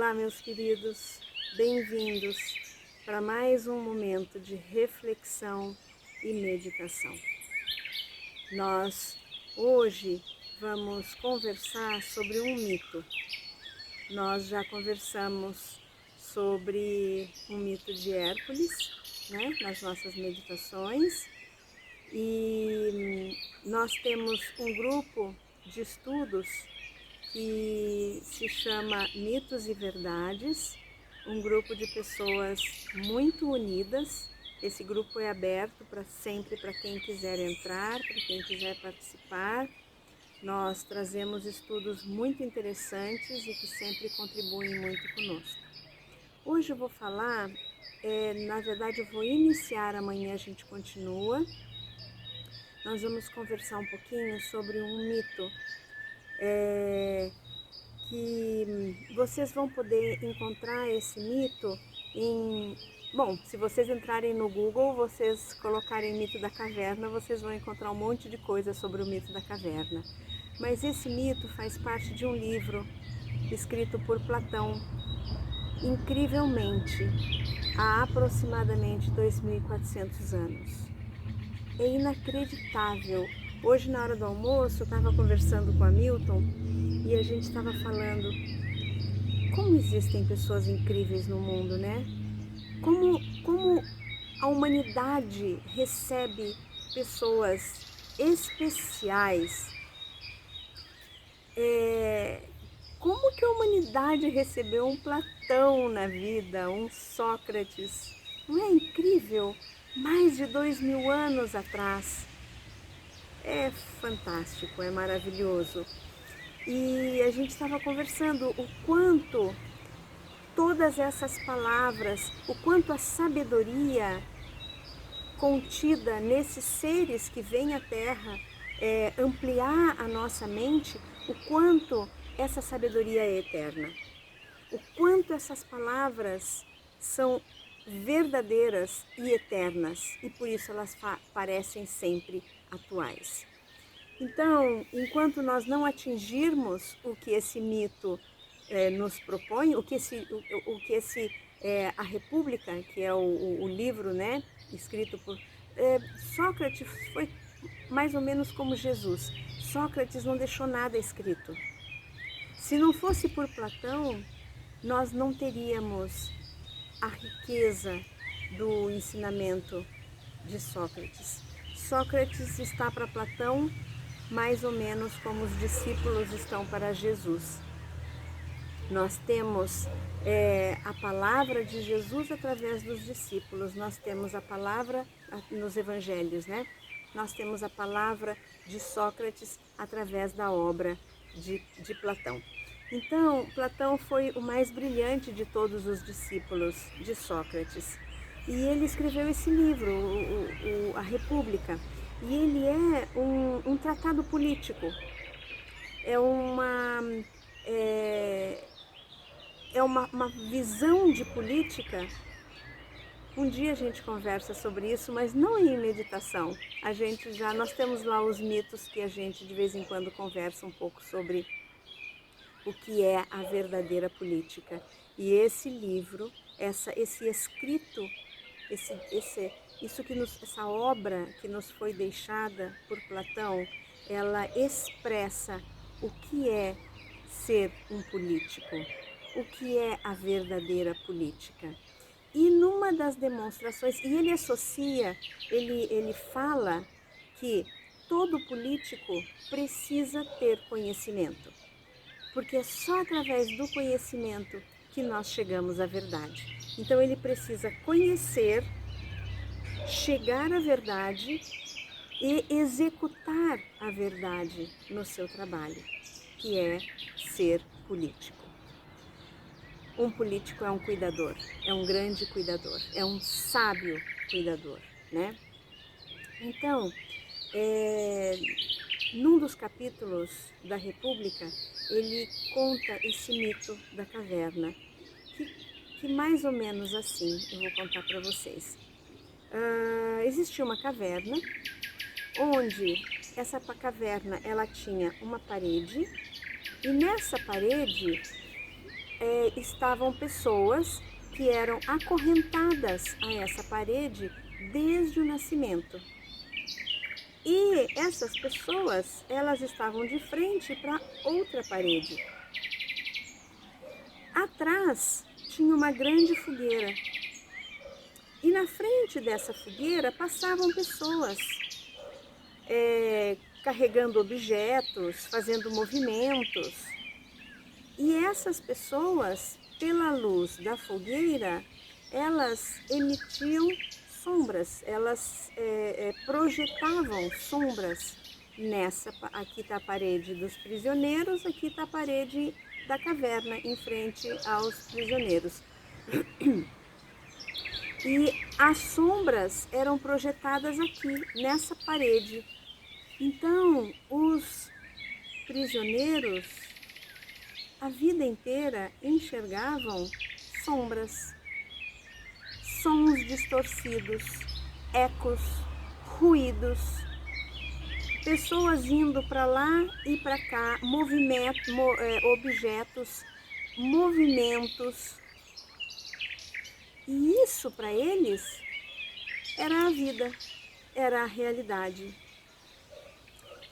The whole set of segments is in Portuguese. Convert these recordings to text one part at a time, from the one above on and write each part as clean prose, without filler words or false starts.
Olá, meus queridos, bem-vindos para mais um momento de reflexão e meditação. Nós hoje vamos conversar sobre um mito. Nós já conversamos sobre um mito de Hércules, né, nas nossas meditações, e nós temos um grupo de estudos que se chama Mitos e Verdades, um grupo de pessoas muito unidas. Esse grupo é aberto para sempre, para quem quiser entrar, para quem quiser participar. Nós trazemos estudos muito interessantes e que sempre contribuem muito conosco. Hoje eu vou falar, na verdade eu vou iniciar, amanhã a gente continua. Nós vamos conversar um pouquinho sobre um mito que vocês vão poder encontrar esse mito Bom, se vocês entrarem no Google, vocês colocarem mito da caverna, vocês vão encontrar um monte de coisa sobre o mito da caverna. Mas esse mito faz parte de um livro escrito por Platão, incrivelmente, há aproximadamente 2.400 anos. É inacreditável. Hoje, na hora do almoço, eu estava conversando com a Milton e a gente estava falando como existem pessoas incríveis no mundo, né? Como a humanidade recebe pessoas especiais. Como que a humanidade recebeu um Platão na vida, um Sócrates? Não é incrível? Mais de 2.000 anos atrás. É fantástico, é maravilhoso. E a gente estava conversando o quanto todas essas palavras, o quanto a sabedoria contida nesses seres que vêm à Terra ampliar a nossa mente, o quanto essa sabedoria é eterna, o quanto essas palavras são verdadeiras e eternas e por isso elas parecem sempre atuais. Então, enquanto nós não atingirmos o que esse mito nos propõe, a República, que é o livro, né, escrito por Sócrates, foi mais ou menos como Jesus. Sócrates não deixou nada escrito. Se não fosse por Platão, nós não teríamos a riqueza do ensinamento de Sócrates. Sócrates está para Platão mais ou menos como os discípulos estão para Jesus. Nós temos a palavra de Jesus através dos discípulos, nós temos a palavra nos evangelhos, né? Nós temos a palavra de Sócrates através da obra de Platão. Então, Platão foi o mais brilhante de todos os discípulos de Sócrates. E ele escreveu esse livro, a República. E ele é um tratado político. É uma visão de política. Um dia a gente conversa sobre isso, mas não em meditação. Nós temos lá os mitos que a gente de vez em quando conversa um pouco sobre o que é a verdadeira política. E esse livro, esse escrito, essa obra que nos foi deixada por Platão, ela expressa o que é ser um político, o que é a verdadeira política. E numa das demonstrações, e ele associa, ele fala que todo político precisa ter conhecimento, porque é só através do conhecimento que nós chegamos à verdade. Então ele precisa conhecer, chegar à verdade e executar a verdade no seu trabalho, que é ser político. Um político é um cuidador, é um grande cuidador, é um sábio cuidador, né? Então, num dos capítulos da República, ele conta esse mito da caverna, que mais ou menos assim, eu vou contar para vocês. Existia uma caverna, onde essa caverna ela tinha uma parede, e nessa parede estavam pessoas que eram acorrentadas a essa parede desde o nascimento. E essas pessoas, elas estavam de frente para outra parede. Atrás tinha uma grande fogueira. E na frente dessa fogueira passavam pessoas, carregando objetos, fazendo movimentos. E essas pessoas, pela luz da fogueira, elas emitiam sombras, elas projetavam sombras nessa. Aqui está a parede dos prisioneiros, aqui está a parede da caverna em frente aos prisioneiros. E as sombras eram projetadas aqui, nessa parede. Então, os prisioneiros, a vida inteira, enxergavam sombras, sons distorcidos, ecos, ruídos, pessoas indo para lá e para cá, objetos, movimentos. E isso para eles era a vida, era a realidade.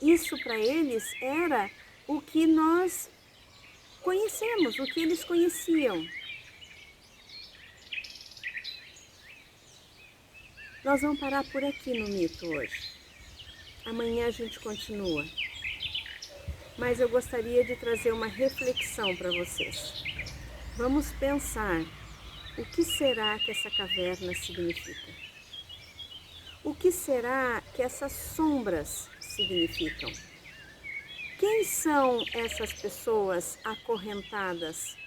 Isso para eles era o que nós conhecemos, o que eles conheciam. Nós vamos parar por aqui no mito hoje. Amanhã a gente continua. Mas eu gostaria de trazer uma reflexão para vocês. Vamos pensar. O que será que essa caverna significa? O que será que essas sombras significam? Quem são essas pessoas acorrentadas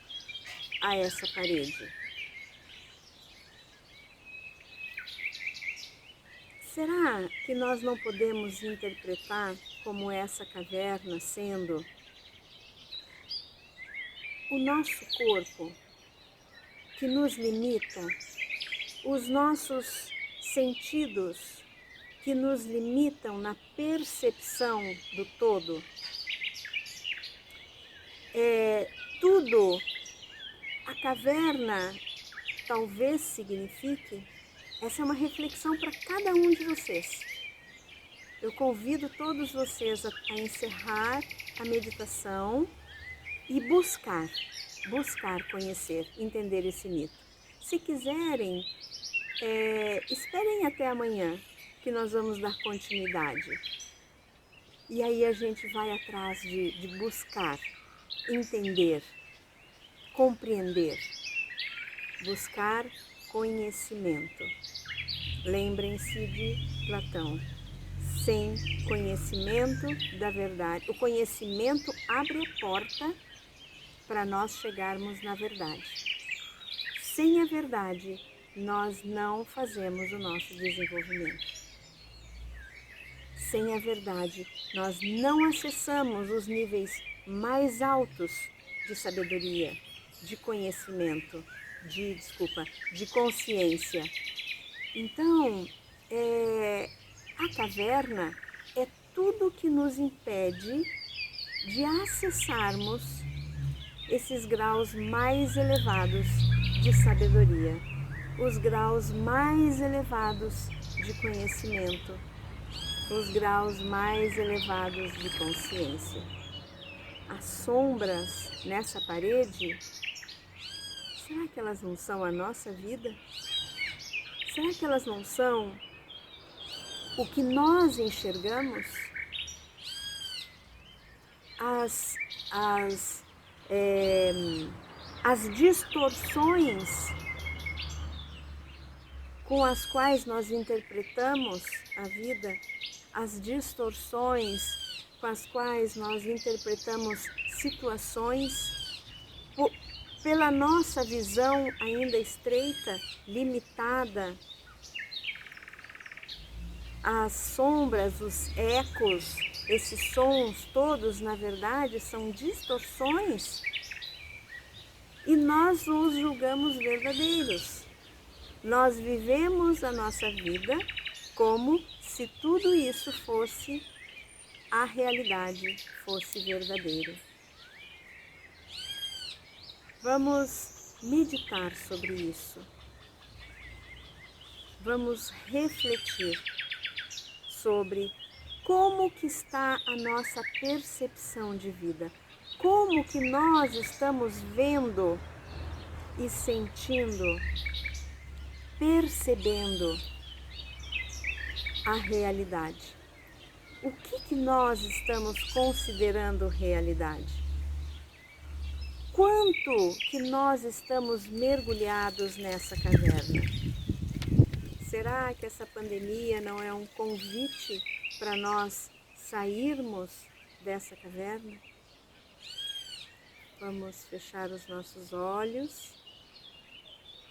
a essa parede? Será que nós não podemos interpretar como essa caverna sendo o nosso corpo que nos limita, os nossos sentidos que nos limitam na percepção do todo? Tudo, a caverna talvez signifique, essa é uma reflexão para cada um de vocês. Eu convido todos vocês a encerrar a meditação e buscar conhecer, entender esse mito. Se quiserem, esperem até amanhã, que nós vamos dar continuidade. E aí a gente vai atrás de buscar, entender, compreender, buscar conhecimento. Lembrem-se de Platão. Sem conhecimento da verdade, o conhecimento abre a porta para nós chegarmos na verdade. Sem a verdade, nós não fazemos o nosso desenvolvimento. Sem a verdade, nós não acessamos os níveis mais altos de sabedoria, de conhecimento, de consciência. Então, a caverna é tudo que nos impede de acessarmos esses graus mais elevados de sabedoria, os graus mais elevados de conhecimento, os graus mais elevados de consciência. As sombras nessa parede, será que elas não são a nossa vida? Será que elas não são o que nós enxergamos? As distorções com as quais nós interpretamos a vida, as distorções com as quais nós interpretamos situações, pela nossa visão ainda estreita, limitada. As sombras, os ecos, esses sons todos, na verdade, são distorções e nós os julgamos verdadeiros. Nós vivemos a nossa vida como se tudo isso fosse a realidade, fosse verdadeiro. Vamos meditar sobre isso. Vamos refletir sobre como que está a nossa percepção de vida, como que nós estamos vendo e sentindo, percebendo a realidade. O que nós estamos considerando realidade? Quanto que nós estamos mergulhados nessa caverna? Será que essa pandemia não é um convite para nós sairmos dessa caverna? Vamos fechar os nossos olhos,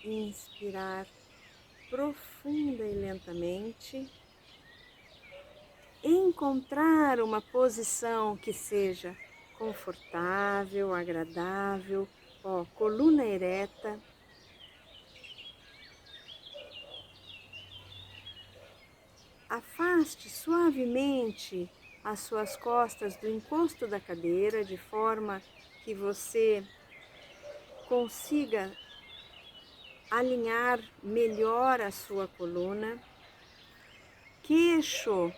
inspirar profunda e lentamente, encontrar uma posição que seja confortável, agradável, coluna ereta. Afaste suavemente as suas costas do encosto da cadeira, de forma que você consiga alinhar melhor a sua coluna. Queixo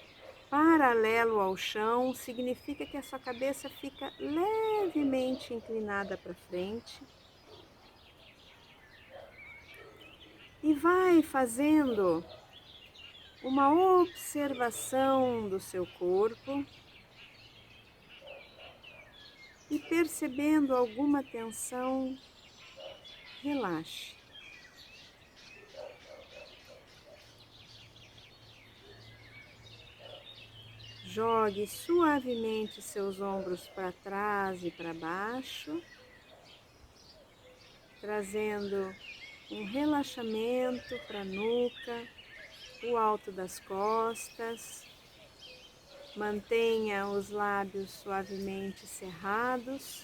paralelo ao chão significa que a sua cabeça fica levemente inclinada para frente. E vai fazendo uma observação do seu corpo e percebendo alguma tensão, relaxe. Jogue suavemente seus ombros para trás e para baixo, trazendo um relaxamento para a nuca, o alto das costas. Mantenha os lábios suavemente cerrados,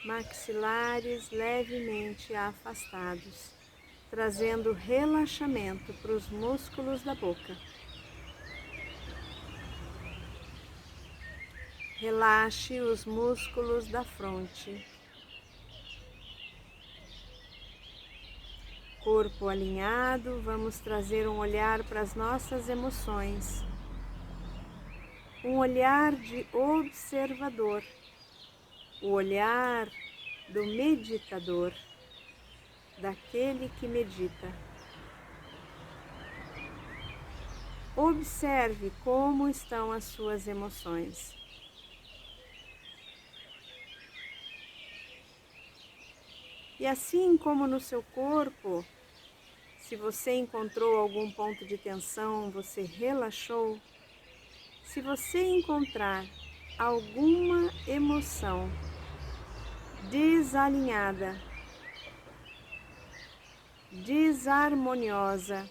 maxilares levemente afastados, trazendo relaxamento para os músculos da boca. Relaxe os músculos da fronte. Corpo alinhado, vamos trazer um olhar para as nossas emoções. Um olhar de observador, o olhar do meditador, daquele que medita. Observe como estão as suas emoções. E assim como no seu corpo, se você encontrou algum ponto de tensão, você relaxou. Se você encontrar alguma emoção desalinhada, desarmoniosa,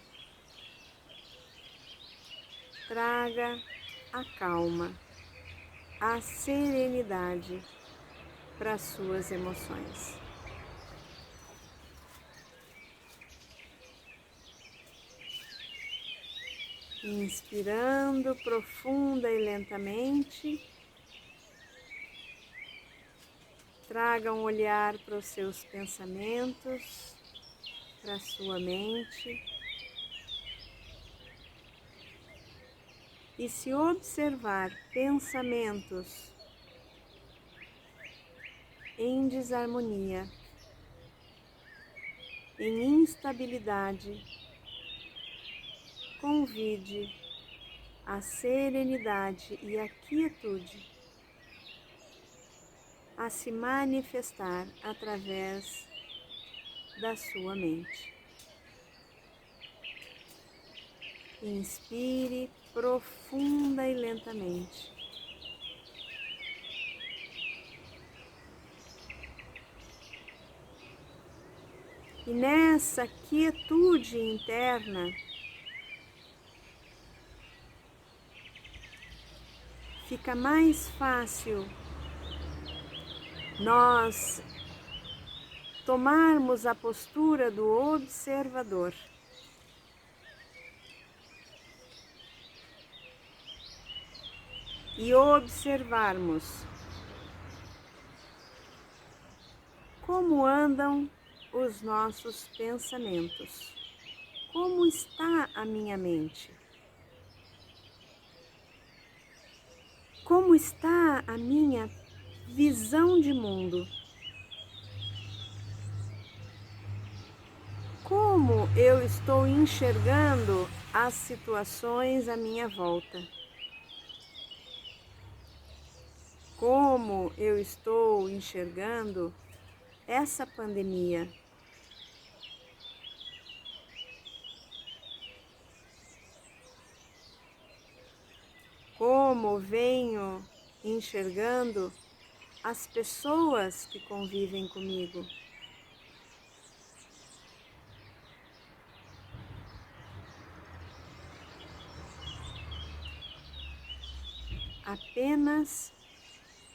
traga a calma, a serenidade para as suas emoções. Inspirando profunda e lentamente, traga um olhar para os seus pensamentos, para a sua mente. E se observar pensamentos em desarmonia, em instabilidade, convide a serenidade e a quietude a se manifestar através da sua mente. Inspire profunda e lentamente. E nessa quietude interna, fica mais fácil nós tomarmos a postura do observador. E observarmos como andam os nossos pensamentos? Como está a minha mente? Como está a minha visão de mundo? Como eu estou enxergando as situações à minha volta? Como eu estou enxergando essa pandemia? Como venho enxergando as pessoas que convivem comigo? Apenas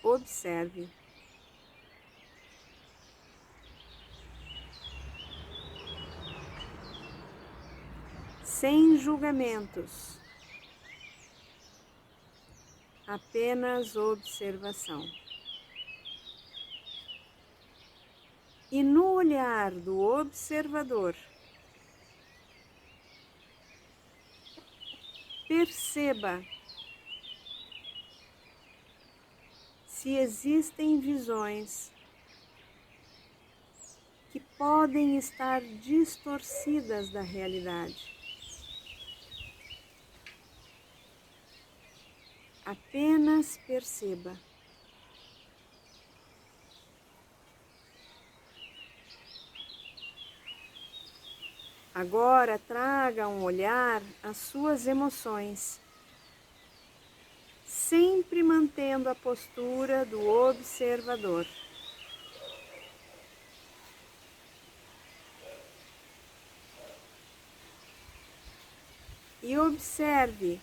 observe. Sem julgamentos, apenas observação. E no olhar do observador, perceba se existem visões que podem estar distorcidas da realidade. Apenas perceba. Agora traga um olhar às suas emoções, sempre mantendo a postura do observador. E observe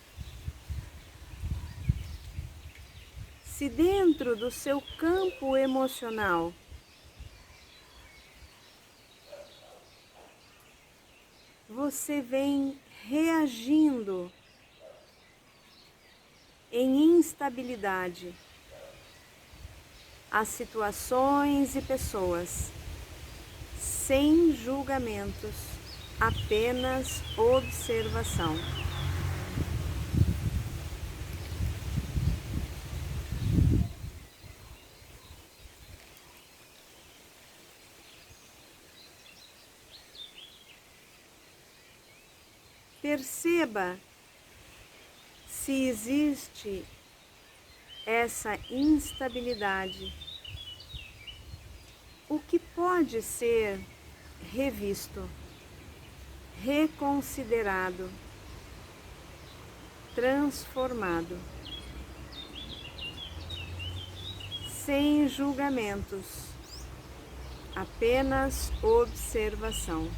se dentro do seu campo emocional você vem reagindo em instabilidade às situações e pessoas, sem julgamentos, apenas observação. Perceba se existe essa instabilidade, o que pode ser revisto, reconsiderado, transformado, sem julgamentos, apenas observação.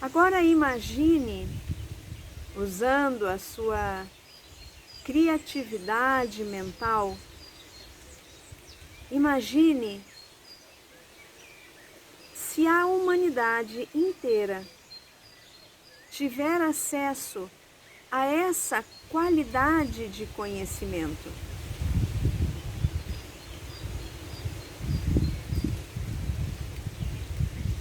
Agora imagine, usando a sua criatividade mental, imagine se a humanidade inteira tiver acesso a essa qualidade de conhecimento.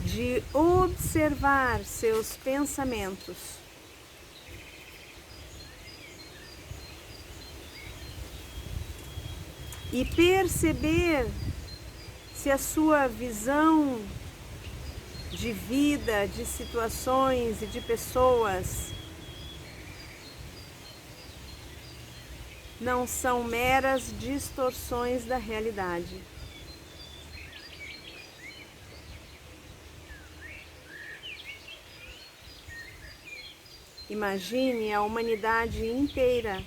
De observar seus pensamentos e perceber se a sua visão de vida, de situações e de pessoas não são meras distorções da realidade. Imagine a humanidade inteira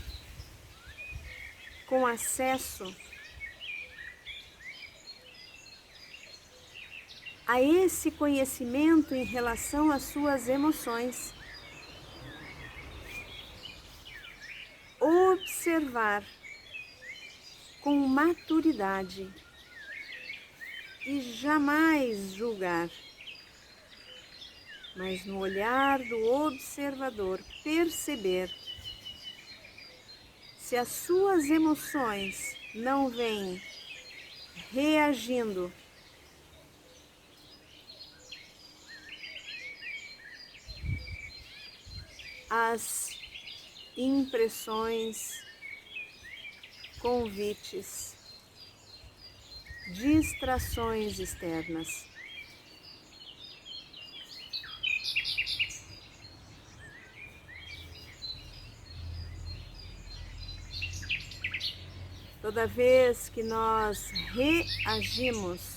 com acesso a esse conhecimento em relação às suas emoções. Observar com maturidade e jamais julgar, mas no olhar do observador perceber se as suas emoções não vêm reagindo às impressões, convites, distrações externas. Toda vez que nós reagimos,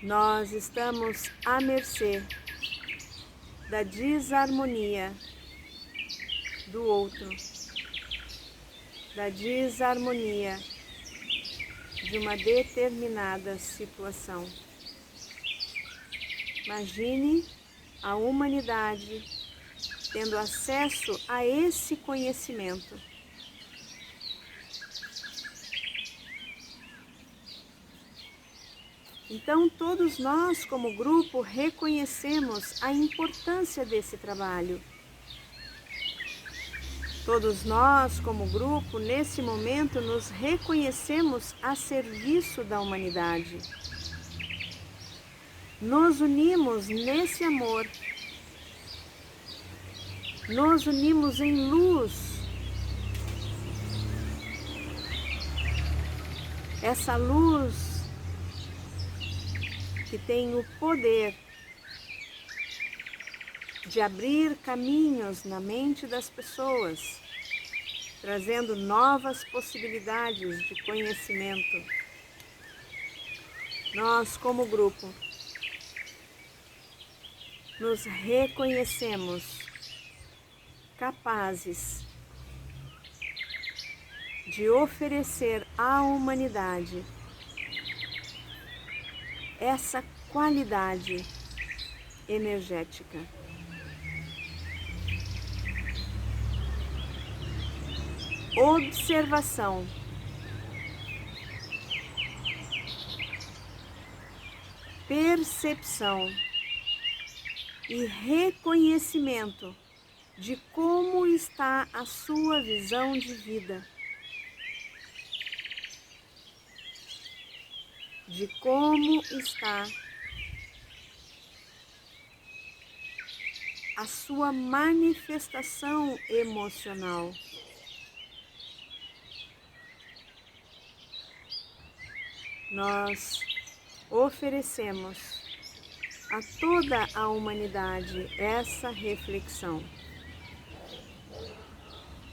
nós estamos à mercê da desarmonia do outro, da desarmonia de uma determinada situação. Imagine a humanidade tendo acesso a esse conhecimento. Então, todos nós, como grupo, reconhecemos a importância desse trabalho. Todos nós, como grupo, nesse momento, nos reconhecemos a serviço da humanidade. Nos unimos nesse amor. Nos unimos em luz. Essa luz que tem o poder de abrir caminhos na mente das pessoas, trazendo novas possibilidades de conhecimento. Nós, como grupo, nos reconhecemos capazes de oferecer à humanidade essa qualidade energética. Observação, percepção e reconhecimento de como está a sua visão de vida, de como está a sua manifestação emocional. Nós oferecemos a toda a humanidade essa reflexão.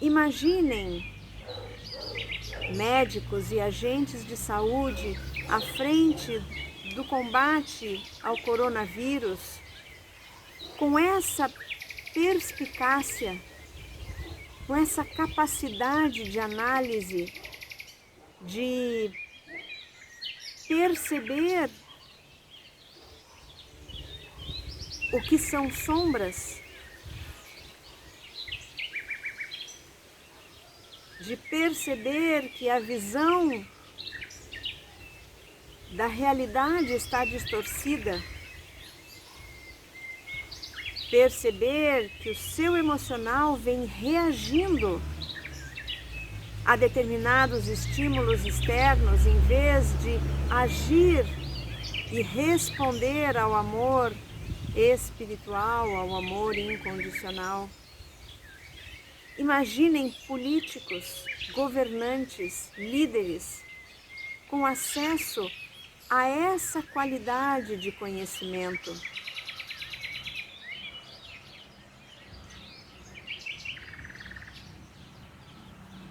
Imaginem médicos e agentes de saúde à frente do combate ao coronavírus, com essa perspicácia, com essa capacidade de análise, de perceber o que são sombras, de perceber que a visão da realidade está distorcida, perceber que o seu emocional vem reagindo a determinados estímulos externos, em vez de agir e responder ao amor espiritual, ao amor incondicional. Imaginem políticos, governantes, líderes com acesso a essa qualidade de conhecimento.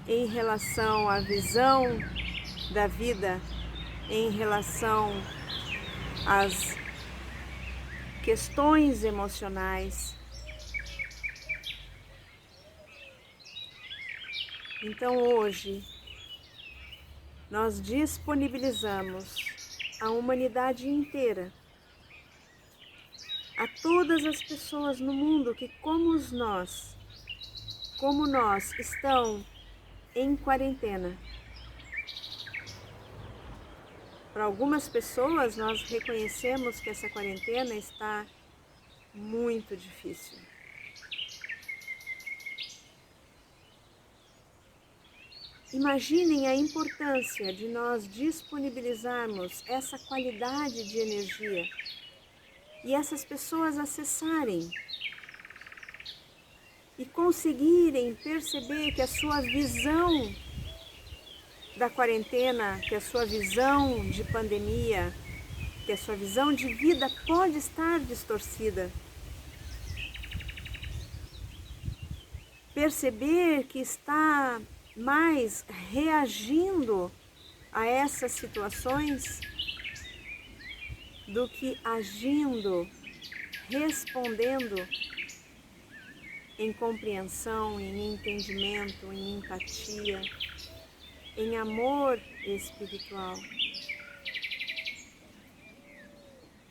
Em relação à visão da vida, em relação às questões emocionais. Então hoje nós disponibilizamos a humanidade inteira, a todas as pessoas no mundo que, como nós, como nós estão em quarentena. Para algumas pessoas, nós reconhecemos que essa quarentena está muito difícil. Imaginem a importância de nós disponibilizarmos essa qualidade de energia e essas pessoas acessarem e conseguirem perceber que a sua visão da quarentena, que a sua visão de pandemia, que a sua visão de vida pode estar distorcida. Perceber que está mais reagindo a essas situações do que agindo, respondendo em compreensão, em entendimento, em empatia, em amor espiritual.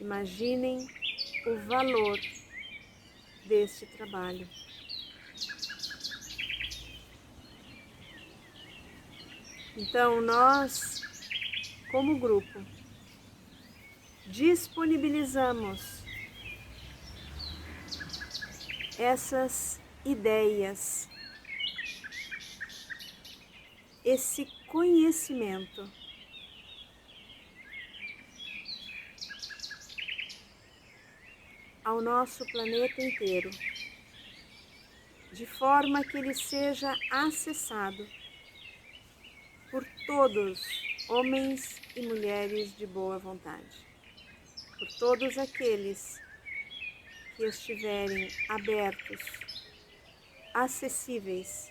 Imaginem o valor deste trabalho. Então, nós, como grupo, disponibilizamos essas ideias, esse conhecimento ao nosso planeta inteiro, de forma que ele seja acessado por todos, homens e mulheres de boa vontade, por todos aqueles que estiverem abertos, acessíveis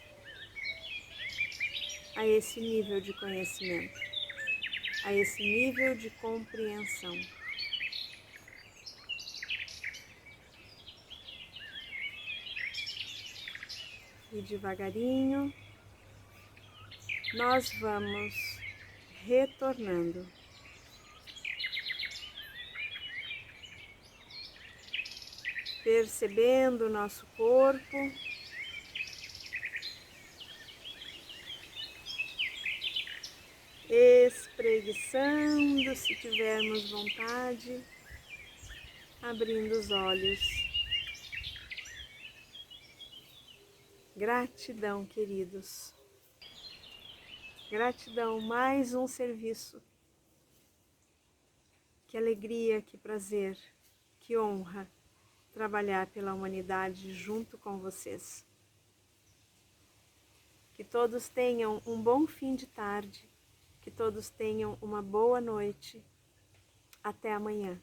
a esse nível de conhecimento, a esse nível de compreensão. E devagarinho nós vamos retornando. Percebendo o nosso corpo, espreguiçando se tivermos vontade, abrindo os olhos. Gratidão, queridos. Gratidão, mais um serviço. Que alegria, que prazer, que honra trabalhar pela humanidade junto com vocês. Que todos tenham um bom fim de tarde, que todos tenham uma boa noite. Até amanhã.